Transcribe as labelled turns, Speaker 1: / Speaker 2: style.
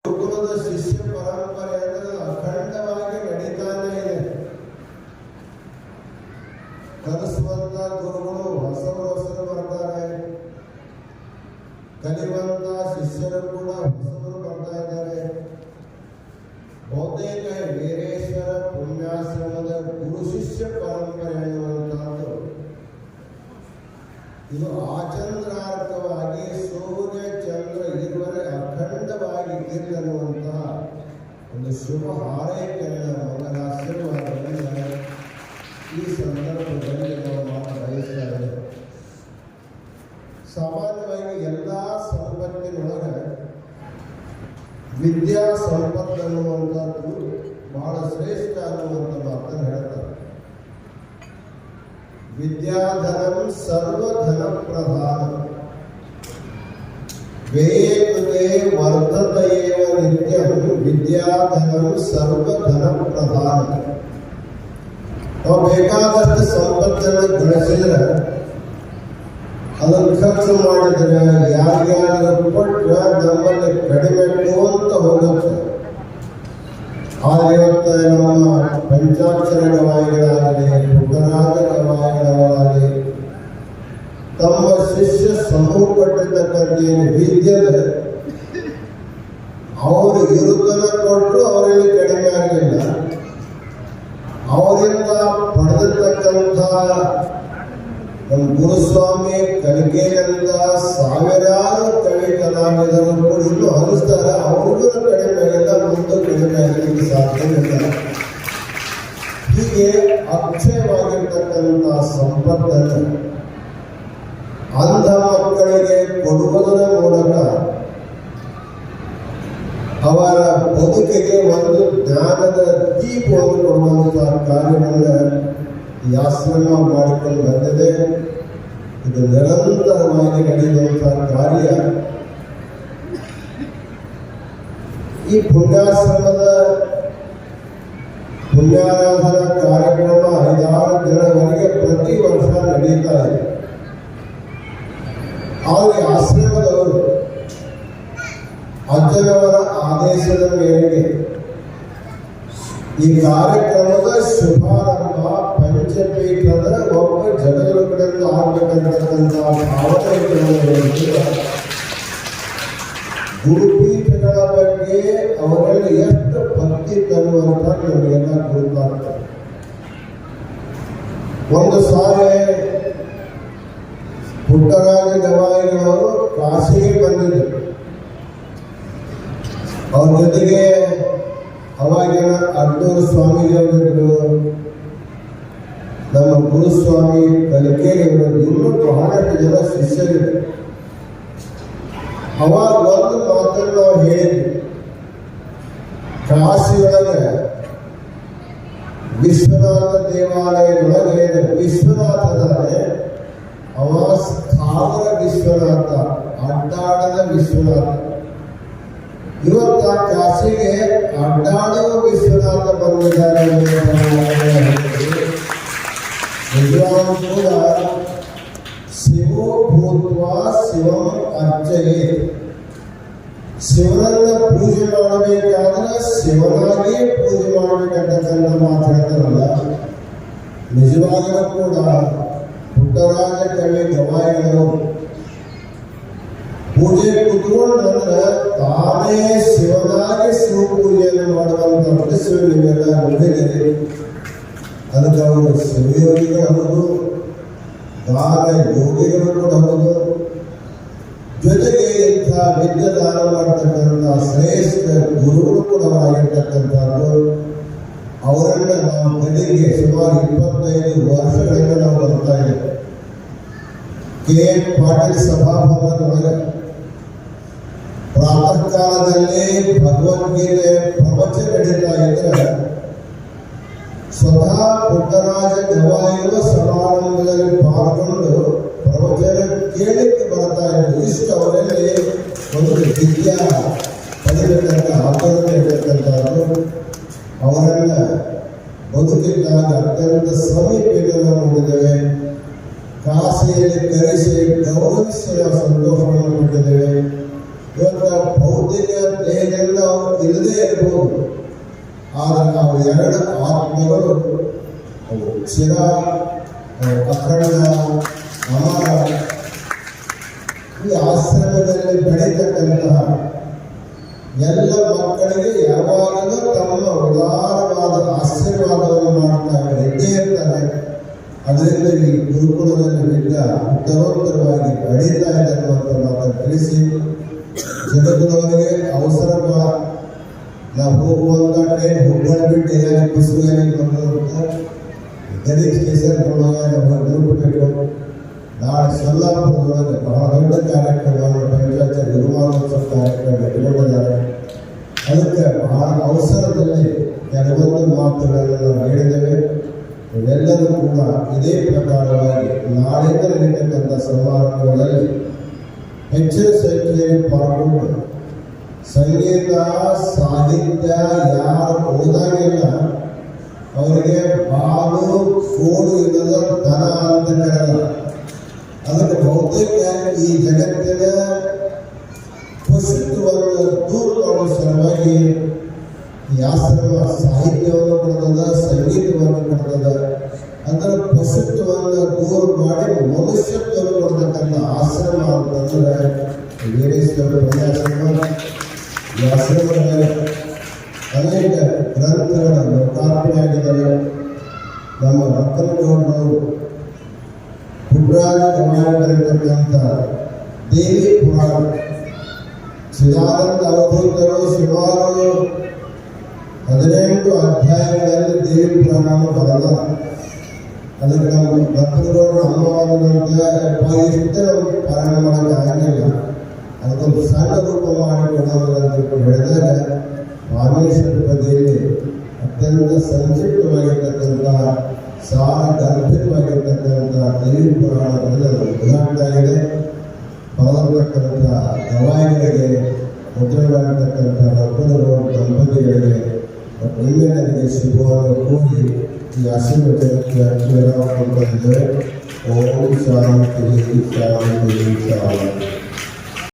Speaker 1: ಗುರುಕುಲದ ಶಿಷ್ಯ ಪರಂಪರೆ ಅಖಂಡವಾಗಿ ನಡೀತಾನೆ ಇದೆ. ಕಲಿಸುವಂತ ಗುರುಗಳು ಹೊಸಬರು ಬರ್ತಾರೆ, ಕಲಿಯುವಂತ ಶಿಷ್ಯರು ಕೂಡ ಹೊಸಬರು ಬರ್ತಾ ಇದ್ದಾರೆ. ಬಹುತೇಕ ವೀರೇಶ್ವರ ಪುಣ್ಯಾಶ್ರಮದ ಗುರು ಶಿಷ್ಯ ಪರಂಪರೆ ಎನ್ನುವಂತಹದ್ದು ಇದು ಆಚಂದ್ರಾರ್ಕವಾಗಿ ಸೂರ್ಯ ಚಂದ್ರ ಇರುವರೆ ಅಖಂಡವಾಗಿ ಇರಲಿರುವಂತಹ ಒಂದು ಶುಭ ಹಾರೈಕೆಯ ಮಂಗಲಾಶೀರ್ವಾದವನ್ನು ಈ ಸಂದರ್ಭದಲ್ಲಿ ನಾವು ಬಯಸ್ತಾ ಇದ್ದೇವೆ. ಸಾಮಾನ್ಯವಾಗಿ ಎಲ್ಲ ಸಂಪತ್ತಿನೊಳಗೆ ವಿದ್ಯಾ ಸಂಪತ್ತು ಅನ್ನುವಂಥದ್ದು ಬಹಳ ಶ್ರೇಷ್ಠ ಅನ್ನುವಂಥ ಮಾತನ್ನು ಹೇಳ್ತಾರೆ. ವಿದ್ಯಾಧನಂ ಸರ್ವಧನ ಪ್ರಧಾನ ವೇದೇ ವರ್ಧತೆಯೇವ ನಿತ್ಯಂ ವಿದ್ಯಾಧನಂ ಸರ್ವಧನ ಪ್ರಧಾನ. ನಾವು ಬೇಕಾದಷ್ಟು ಸಂಪತ್ತನ್ನು ಗಳಿಸಿದ್ರೆ ಅದನ್ನು ಖರ್ಚು ಮಾಡಿದ್ರೆ ಯಾರ್ಯಾರು ಕೊಟ್ಟರೆ ನಮ್ಮಲ್ಲಿ ಕಡಿಮೆ ಅಂತ ಹೋಗುತ್ತೆ. ಆದರೆ ಇವತ್ತು ನಮ್ಮ ಪಂಚಾಕ್ಷರ ಗವಾಯಿಗಳಾಗಲಿ ಪುಟ್ಟರಾಜ ಗವಾಯಿಗಳಾಗಲಿ ತಮ್ಮ ಶಿಷ್ಯ ಸಮೂಹ ಪಟ್ಟಿರ್ತಕ್ಕಂಥ ವಿದ್ಯೆ ಅವರು ಇರುತ್ತನ ಕೊಟ್ಟರು ಅವರಲ್ಲಿ ಕಡಿಮೆ ಆಗಲಿಲ್ಲ. ಅವರಿಂದ ಪಡೆದಿರ್ತಕ್ಕಂಥ ನಮ್ಮ ಗುರುಸ್ವಾಮಿ ಕಲಿಕೆಯಿಂದ ಸಾವಿರಾರು ಕವಿ ಕಲಾವಿದರು ಕೂಡ ಇನ್ನೂ ಹರಿಸ್ತಾರೆ. ಅವ್ರಿಗೂ ಕಡಿಮೆ ಆಗಿಲ್ಲ, ಮುಂದೆ ಕಡಿಮೆ ಆಗಲಿಕ್ಕೆ ಸಾಧ್ಯವಿಲ್ಲ. ಹೀಗೆ ಅಕ್ಷಯವಾಗಿರ್ತಕ್ಕಂಥ ಸಂಪತ್ತನ್ನು ಅಂಧ ಮಕ್ಕಳಿಗೆ ಕೊಡುವುದರ ಮೂಲಕ ಅವರ ಬದುಕಿಗೆ ಒಂದು ಜ್ಞಾನದ ದೀಪವನ್ನು ಕೊಡುವಂತಹ ಕಾರ್ಯವನ್ನು ಈ ಆಶ್ರಮ ಮಾಡಿಕೊಂಡು ಬಂದಿದೆ. ಇದು ನಿರಂತರವಾಗಿ ನಡೆಯುವಂತಹ ಕಾರ್ಯ. ಈ ಪುಣ್ಯಾಶ್ರಮದ ಪುಣ್ಯಾರಾಧನಾ ಕಾರ್ಯಕ್ರಮ 5-6 ದಿನಗಳಿಗೆ ಪ್ರತಿ ವರ್ಷ ನಡೀತಾ ಇದೆ. ಆದರೆ ಆಶ್ರಮದವರು ಅಜ್ಜನವರ ಆದೇಶದ ಮೇರೆಗೆ ಈ ಕಾರ್ಯಕ್ರಮದ ಶುಭಾರಂಭ ಪಂಚಪೀಠದ ಒಬ್ಬ ಜನಗಳ ಕಡೆಯಿಂದ ಆಗಬೇಕಂತಕ್ಕಂಥ ಭಾವನೆಗಳನ್ನು ಗುರುಪೀಠಗಳ ಬಗ್ಗೆ ಅವರಲ್ಲಿ ಎಷ್ಟು ಭಕ್ತಿ ತರುವಂತ ನಮಗೆಲ್ಲ ಗೊತ್ತಾಗ್ತದೆ. ಒಂದು ಸಾರಿ ಪುಟ್ಟರಾಜ ಗವಾಯಿಗಳವರು ಕಾಶಿಗೆ ಬಂದಿದ್ದರು. ಅವ್ರ ಜೊತೆಗೆ ಅವಾಗಿನ ಅಡ್ಡೂರು ಸ್ವಾಮಿಗಳಿದ್ರು, ನಮ್ಮ ಗುರುಸ್ವಾಮಿ ಕಲಿಕೆಯವರು, ಇನ್ನೂ ಬಹಳಷ್ಟು ಜನ ಶಿಷ್ಯರಿದ್ರು. ಅವಾಗ ಒಂದು ಮಾತನ್ನು ನಾವು ಹೇಳಿದ್ವಿ, ಕಾಶಿಯೊಳಗೆ ವಿಶ್ವನಾಥ ದೇವಾಲಯದೊಳಗೆ ವಿಶ್ವನಾಥನೇ ಅವ ಸ್ಥಾವರ ವಿಶ್ವನಾಥ, ಅಡ್ಡಾಡದ ವಿಶ್ವನಾಥ. ಇವತ್ತ ಕಾಶಿಗೆ ಅಡ್ಡಾಡುವ ವಿಶ್ವನಾಥ ಬಂದಿದ್ದಾರೆ. ನಿಜವಾಗೂ ಕೂಡ ಶಿವೋ ಭೂತ್ವ ಶಿವಂ ಅರ್ಚನೆ. ಶಿವನನ್ನ ಪೂಜೆ ಮಾಡಬೇಕಾದ್ರೆ ಶಿವನಾಗಿಯೇ ಪೂಜೆ ಮಾಡಬೇಕಂತಕ್ಕಂಥ ಮಾತು ಹೇಳ್ತಾರಲ್ಲ. ನಿಜವಾಗಲೂ ಕೂಡ ಪುಟ್ಟರಾಜ ಕವಿ ಗವಾಯಿಗಳು ಪೂಜೆ ಕೂತ್ಕೊಂಡ್ರೆ ತಾನೇ ಶಿವನಾಗಿ ಶಿವ ಪೂಜೆಯನ್ನು ಮಾಡುವಂತ ಪರಿಸ್ಥಿತಿ ನೀವೆಲ್ಲ ನೋಡಿದ್ದೀರಿ. ಅದಕ್ಕೆ ಅವರು ಶಿವಯೋಗಿಗಳು ಹೌದು, ದಾನ ಯೋಗಿಗಳು ಕೂಡ ಹೌದು. ಜೊತೆಗೆ ಇಂಥ ವಿದ್ಯಾದಾನ ಮಾಡತಕ್ಕಂಥ ಶ್ರೇಷ್ಠ ಗುರುಗಳು ಕೂಡ ಆಗಿರ್ತಕ್ಕಂಥದ್ದು. ಅವರನ್ನ ನಾವು ಬೆಳಿಗ್ಗೆ ಸುಮಾರು 25 ವರ್ಷಗಳಿಂದ ನಾವು ಬರ್ತಾ ಇದ್ದೇವೆ. KN ಪಾಟೀಲ್ ಸಭಾಭವನದೊಳಗೆ ಪ್ರಾತಃ ಕಾಲದಲ್ಲಿ ಭಗವದ್ಗೀತೆ ಪ್ರವಚನ ನಡೀತಾ ಇದ್ರೆ ಸ್ವತಃ ಪುಟ್ಟರಾಜ ಗವಾಯಿಗಳು ಸಮಾರಂಭದಲ್ಲಿ ಪಾಲ್ಗೊಂಡು ಪ್ರವಚನ ಕೇಳಲಿಕ್ಕೆ ಬರ್ತಾ ಇದ್ರು. ಇಷ್ಟು ಅವರಲ್ಲಿ ಒಂದು ವಿದ್ಯಾ ಪಡೆಯತಕ್ಕಂಥ ಆತಂಕ ಇರತಕ್ಕಂಥದ್ದು. ಅವರನ್ನ ಬದುಕಿದ್ದಾಗ ಅತ್ಯಂತ ಸಮೀಪದಲ್ಲಿ ನಾವು ನೋಡಿದ್ದೇವೆ. ಕಾಶಿಯಲ್ಲಿ ಕರೆಸಿ ಗೌರವಿಸಿ ಸಂತೋಷವನ್ನು ಕೊಟ್ಟಿದ್ದೇವೆ. ಇವತ್ತು ಭೌತಿಕ ದೇಹದಿಂದ ಅವರು ಇಲ್ಲದೆ ಇರಬಹುದು. ಆದರೆ ನಾವು ಎರಡು ಆತ್ಮಗಳು ಅವು ಚಿರ, ಅಖಂಡ, ಅಮರ, ಈ ಆಶ್ರಮದಲ್ಲಿ ಬೆಳೀತಕ್ಕಂತಹ ಎಲ್ಲ ಮಕ್ಕಳಿಗೆ ಯಾವಾಗಲೂ ತಮ್ಮ ಉದಾರವಾದ ಆಶೀರ್ವಾದವನ್ನು ಮಾಡ್ತಾ ಇದ್ದೇ ಇರ್ತಾರೆ. ಅದರಿಂದ ಈ ಗುರುಕುಲದಲ್ಲಿ ವಿದ್ಯೆ ಉತ್ತರೋತ್ತರವಾಗಿ ಬೆಳೀತಾ ಇದೆ ಅನ್ನುವಂಥ ಮಾತನ್ನು ತಿಳಿಸಿ, ಜಗತ್ತಿನವರಿಗೆ ಅವಸರ ನಾವು ಹೋಗುವಂಥ ಟ್ರೈನ್ ಹುಬ್ಬಳ್ಳಿ ಬಿಟ್ಟು ಏನಾಗಿ ಬಸ್ಸುಗಾರಿ ಬಂದಿರುತ್ತೆ, ಗದಗ ಸ್ಟೇಷನ್ ಒಳಗೆ ನಾವು ನೋಡಬೇಕು. ನಾಳೆ ಸೊಲ್ಲಾಪುರದೊಳಗೆ ಬಹಳ ದೊಡ್ಡ ಕಾರ್ಯಕ್ರಮವನ್ನು ಪಂಚಾಯತ್ ಗುರುವಾರೋತ್ಸವ ಕಾರ್ಯಕ್ರಮ ಇಟ್ಟುಕೊಂಡಿದ್ದಾರೆ. ಅದಕ್ಕೆ ಬಹಳ ಅವಸರದಲ್ಲಿ ಕೆಲವೊಂದು ಮಾತುಗಳನ್ನು ನಾವು ಹೇಳಿದ್ದೇವೆ. ಇವೆಲ್ಲರೂ ಕೂಡ ಇದೇ ಪ್ರಕಾರವಾಗಿ ನಾಳೆಯಿಂದ ನಡೀತಕ್ಕಂಥ ಸಮಾರಂಭಗಳಲ್ಲಿ ಹೆಚ್ಚಿನ ಸಂಖ್ಯೆಯಲ್ಲಿ ಪಾಲ್ಗೊಂಡು ಸಂಗೀತ ಸಾಹಿತ್ಯ ಯಾರು ಓದಾಗಿಲ್ಲ ಅವರಿಗೆ ಬಾಲು ಕೋಡು ಇಲ್ಲದ ದನ ಅಂತ ಕರೆಯಲ್ಲ. ಅದಕ್ಕೆ ಬಹುತೇಕ ಈ ಜಗತ್ತಿನ ಪಶುತ್ವವನ್ನು ದೂರ ಮಾಡುವ ಸಲುವಾಗಿ ಈ ಆಶ್ರಮ ಸಾಹಿತ್ಯವನ್ನು ಕೊಡ್ತದ, ಸಂಗೀತವನ್ನು ಕೊಡ್ತದ. ಅದರ ಪಶುತ್ವವನ್ನು ದೂರ ಮಾಡಿ ಮನುಷ್ಯತ್ವವನ್ನು ಕೊಡ್ತಕ್ಕಂಥ ಆಶ್ರಮ ಅಂತಂದ್ರೆ ವೀರೇಶ್ವರ ಪುಣ್ಯಾಶ್ರಮ. ಈ ಆಶ್ರಮದಲ್ಲಿ ಅನೇಕ ಗ್ರಂಥಗಳ ಲೋಕಾರ್ಪಣೆ ಆಗಿದ್ದಾವೆ. ನಮ್ಮ ಮಕ್ಕಳು ಹುಬ್ರಾಜ ಕರ್ನಾಟಕದಲ್ಲಿರ್ತಕ್ಕಂಥ ದೇವಿ ಪುರಾಣ, ಚಿದಾನಂದ ಅವಧೂತರು ಸುಮಾರು 18 ಅಧ್ಯಾಯಗಳಲ್ಲಿ ದೇವಿ ಪುರಾಣವನ್ನು ಬರಲ್ಲ. ಅದಕ್ಕೆ ನಮ್ಮ ಭಕ್ತರು ಅಮ್ಮವಾದಂತೆ ಇಷ್ಟ ಪಾರಾಯಣ ಮಾಡೋಕ್ಕೆ ಆಗಿಲ್ಲ. ಅದಕ್ಕೊಂದು ಸಣ್ಣ ರೂಪ ಮಾಡಿಕೊಡೋದು ಅಂತ ಹೇಳಿದಾಗ ರಾಮೇಶ್ವರ ಪದಿಯಲ್ಲಿ ಅತ್ಯಂತ ಸಂಕ್ಷಿಪ್ತವಾಗಿರ್ತಕ್ಕಂಥ ಸಾರ ಗರ್ಭಿತವಾಗಿರ್ತಕ್ಕಂಥ ದೇವಿ ಪುರಾಣದಲ್ಲಿ ಅದು ಉದಾಹರಣೆಯಾಗಿದೆ. ಬರತಕ್ಕಂಥ ಗವಾಯಿಗಳಿಗೆ, ಮುದ್ರೆಗಳಾಗಿರ್ತಕ್ಕಂಥ ರಬ್ಬರು ದಂಪತಿಗಳಿಗೆ ಒಳ್ಳೆಯದರಿಗೆ ಶುಭವನ್ನು ಕೂಡಿ ಈ ಆಶೀರ್ವಾದಕ್ಕೆ ಓಂ ಶಾಂತಿ ಶಾಂತಿ ಶಾಂತಿ.